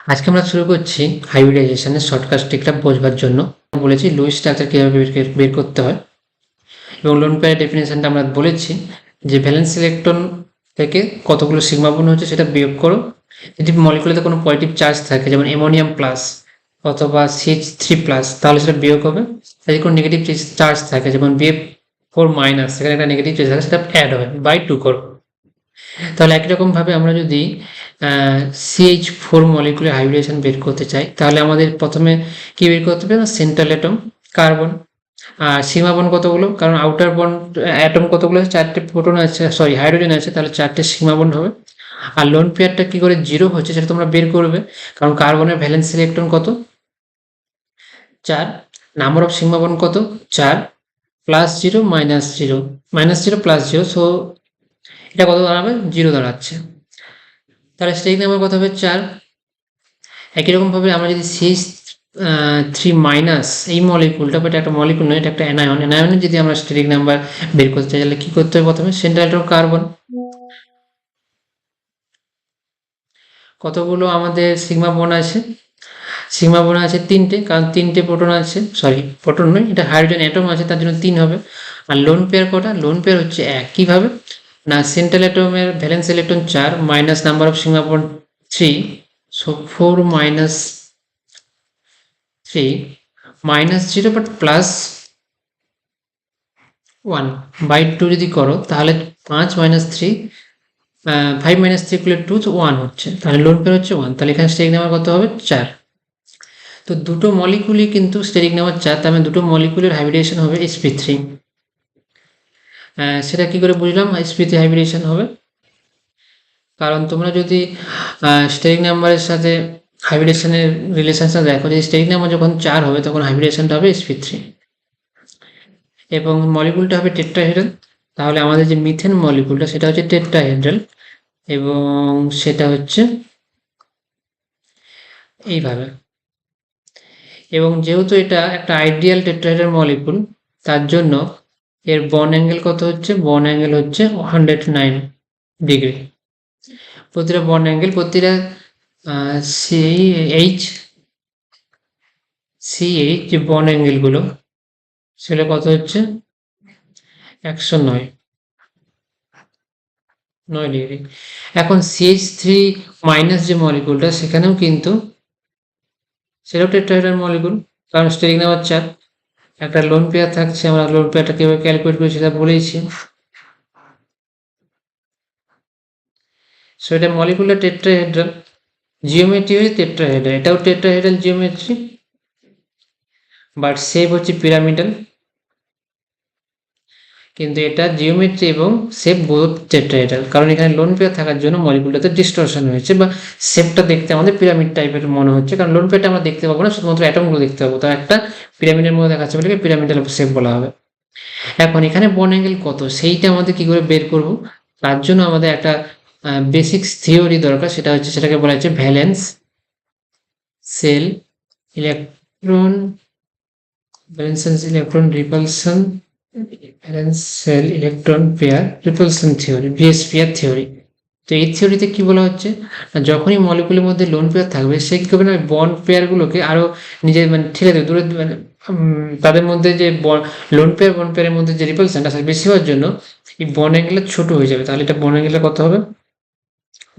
আজকে আমরা শুরু করছি হাইব্রিডাইজেশনের শর্টকাট ট্রিকটা বোঝবার জন্য। বলেছি লুইস স্ট্রাকচার কীভাবে বের করতে হয়, এবং লোন পেয়ারের ডেফিনেশনটা আমরা বলেছি যে ভ্যালেন্স ইলেকট্রন থেকে কতগুলো সিগমা বন্ড হচ্ছে সেটা বিয়োগ করো। যদি মলিকুলাতে কোনো পজিটিভ চার্জ থাকে, যেমন অ্যামোনিয়াম প্লাস অথবা CH3+, তাহলে সেটা বিয়োগ হবে। যদি কোনো নেগেটিভ চার্জ থাকে, যেমন BF4-, সেখানে একটা নেগেটিভ চার্জ থাকে, সেটা অ্যাড হবে বাই 2 করো। তাহলে একই রকমভাবে আমরা যদি CH4 মলিকুলার হাইব্রিডেশন বের করতে চাই, তাহলে আমাদের প্রথমে কি বের করতে হবে না, সেন্ট্রাল অ্যাটম কার্বন। আর সীমা বন্ড কতগুলো, কারণ আউটার বন্ড অ্যাটম কতগুলো আছে, 4টে প্রোটন আছে, সরি হাইড্রোজেন আছে, তাহলে 4টে সীমা বন্ড হবে। আর লোন পেয়ারটা কি করে জিরো হচ্ছে সেটা তোমরা বের করবে, কারণ কার্বনের ভ্যালেন্স ইলেকট্রন কত, 4। নাম্বার অফ সীমা বন্ড কত, 4, +0 -0, -0 +0, সো এটা কত দাঁড়াবে, 0 দাঁড়াচ্ছে। তাহলে স্টেক নাম্বার কত হবে, 4। একই রকমভাবে আমরা যদি CH3- এই মলিকুলটা, বাট একটা মলিকুল নয়, এটা একটা অ্যানায়নের যদি আমরা স্টেরিক নাম্বার বের করতে চাই, তাহলে কী করতে হবে, প্রথমে সেন্ট্রাল অ্যাটম কার্বন কতগুলো আমাদের সিগমা বোন আছে, সিগমা বোন আছে 3টে, কারণ 3টে প্রোটন আছে, সরি প্রোটন নয়, এটা হাইড্রোজেন অ্যাটম আছে, তার জন্য 3 হবে। আর লোন পেয়ার কটা, লোন পেয়ার হচ্ছে 1। কীভাবে না, সেন্ট্রাল অ্যাটমের valence electron 4 minus number of sigma bond 3, so 4 - 3 -0 but +1 by 2 যদি করো, তাহলে 5 - 3, 5 - 3 = 2, তো 1 হচ্ছে, তাহলে লোন পেয়ার হচ্ছে 1। তাহলে এখানে স্টেরিক নাম্বার কত হবে, 4। তো দুটো মলিকুলই কিন্তু স্টেরিক নাম্বার 4, তার মানে দুটো মলিকুলের হাইব্রিডেশন হবে sp3। সেটা কি করে বুঝলাম sp3 হাইব্রিডেশন হবে, কারণ তোমরা যদি স্টেরিক নাম্বারের সাথে হাইব্রিডেশনের রিলেশনটা দেখো, যে স্টেরিক নাম্বার যখন 4 হবে তখন হাইব্রিডেশনটা হবে sp3 এবং মলিকুলটা হবে টেট্রাহেড্রাল। তাহলে আমাদের যে মিথেন মলিকুলটা সেটা হচ্ছে টেট্রাহেড্রাল, এবং সেটা হচ্ছে এইভাবে। এবং যেহেতু এটা একটা আইডিয়াল টেট্রাহেড্রাল মলিকুল, তার জন্য এর বন্ড অ্যাঙ্গেল কত হচ্ছে, বন্ড অ্যাঙ্গেল হচ্ছে 109 ডিগ্রি। প্রতিটা বন্ড অ্যাঙ্গেল, প্রতিটা CH যে বন্ড অ্যাঙ্গেলগুলো সেগুলো কত হচ্ছে, 109 ডিগ্রি। এখন CH3- যে মলিকুলটা, সেখানেও কিন্তু সেটাও টেট্রাহেড্রাল মলিকুল, কারণ স্টেরিক নাম্বার 4, একটা লোন পেয়ার থাকছে। আমরা লোন পেয়ারটা কীভাবে ক্যালকুলেট করি সেটা বলেইছি। সো এটা মলিকুলার টেট্রাহেড্রাল, জিওমেট্রি হচ্ছে টেট্রাহেড্রাল, এটাও টেট্রাহেড্রাল জিওমেট্রি, বাট শেপ হচ্ছে পিরামিডাল। কিন্তু এটা জিওমেট্রি এবং শেপ বোথ টেট্রাহেড্রাল, কারণ এখানে লোন পেয়ার থাকার জন্য মলিকুলটাতে ডিস্টরশন হয়েছে, বা শেপটা দেখতে আমাদের পিরামিড টাইপের মনে হচ্ছে, কারণ লোন পেয়ারটা আমরা দেখতে পাবো না, শুধুমাত্র অ্যাটমগুলো দেখতে পাবো, তো একটা পিরামিডের মধ্যে দেখাচ্ছে বলে পিরামিডাল শেপ বলা হবে। এখন এখানে বন্ড অ্যাঙ্গেল কত, সেইটা আমাদের কি করে বের করব, তার জন্য আমাদের একটা বেসিক্স থিওরি দরকার, সেটা হচ্ছে, সেটাকে বলা হচ্ছে valence shell electron repulsion, valence shell electron pair repulsion theory, VSPR theory. তো এই থিওরিতে কি বলা হচ্ছে, যখনই মলিকুলের মধ্যে লোন পেয়ার থাকবে, সে কি করবে না, বন্ড পেয়ারগুলোকে আরো নিজের মানে ঠেলে দেবে দূরে, মানে তাদের মধ্যে যে লোন পেয়ার বন্ড পেয়ারের মধ্যে যে রিপালশনটা বেশি হওয়ার জন্য এই বন্ড অ্যাঙ্গেলটা ছোট হয়ে যাবে। তাহলে এটা বন্ড অ্যাঙ্গেলটা কত হবে,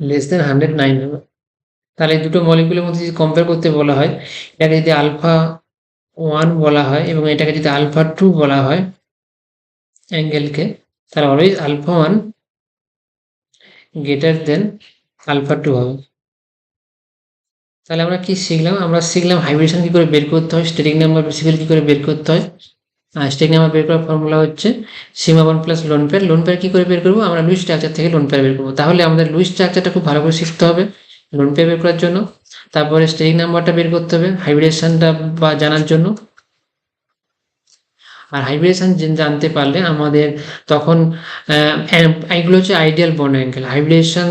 <109 হবে। তাহলে এই দুটো মলিকুলের মধ্যে যদি কম্পেয়ার করতে বলা হয়, এটাকে যদি α1 বলা হয় এবং এটাকে যদি α2 বলা হয় অ্যাঙ্গেলকে, তাহলে অলওয়েজ α1 গ্রেটার দেন α2 হবে। তাহলে আমরা কি শিখলাম, আমরা শিখলাম হাইব্রিডেশন কী করে বের করতে হয়, স্টেরিক নাম্বার বেসিক্যালি কী করে বের করতে হয়। স্টেরিক নাম্বার বের করার ফর্মুলা হচ্ছে sigma bond plus lone pair. Lone pair কী করে বের করবো, আমরা লুইস স্ট্রাকচার থেকে লোন পেয়ার বের করবো। তাহলে আমাদের লুইস স্ট্রাকচারটা খুব ভালো করে শিখতে হবে লোন পেয়ার বের করার জন্য, তারপরে স্টেরিক নাম্বারটা বের করতে হবে হাইব্রিডেশনটা বা জানার জন্য। আর হাইব্রিডেশন জানতে পারলে আমাদের তখন এইগুলো হচ্ছে ideal bond angle. Hybridisation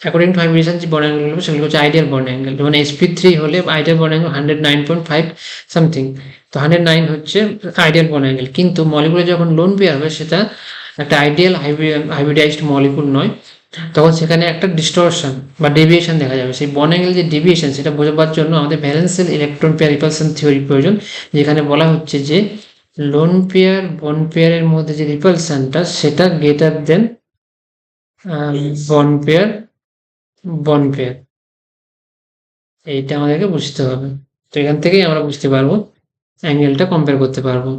according to hybridisation যে বন্ড অ্যাঙ্গেলগুলো সেগুলো হচ্ছে আইডিয়াল বন্ড অ্যাঙ্গেল। যেমন sp3 হলে আইডিয়াল বন্ড অ্যাঙ্গেল 109.5 সামথিং, তো 109 হচ্ছে আইডিয়াল বন্ড অ্যাঙ্গেল। কিন্তু মলিকুলে যখন লোন পেয়ার হবে সেটা একটা আইডিয়াল হাইব্রিডাইজড মলিকুল নয়, তখন সেখানে একটা ডিস্টরশন বা ডেভিয়েশন দেখা যাবে। সেই বন্ড অ্যাঙ্গেল যে ডেভিয়েশন সেটা বোঝাবার জন্য আমাদের ভ্যালেন্সিয়াল ইলেকট্রন পেয়ার রিপালশন থিওরি প্রয়োজন, যেখানে বলা হচ্ছে যে লোন পেয়ার বন্ড পেয়ারের মধ্যে যে রিপালশনটা সেটা greater than bond pair bond pair. এইটা আমাদেরকে বুঝতে হবে। তো এখান থেকেই আমরা বুঝতে পারবো, অ্যাঙ্গেলটা কম্পেয়ার করতে পারবো।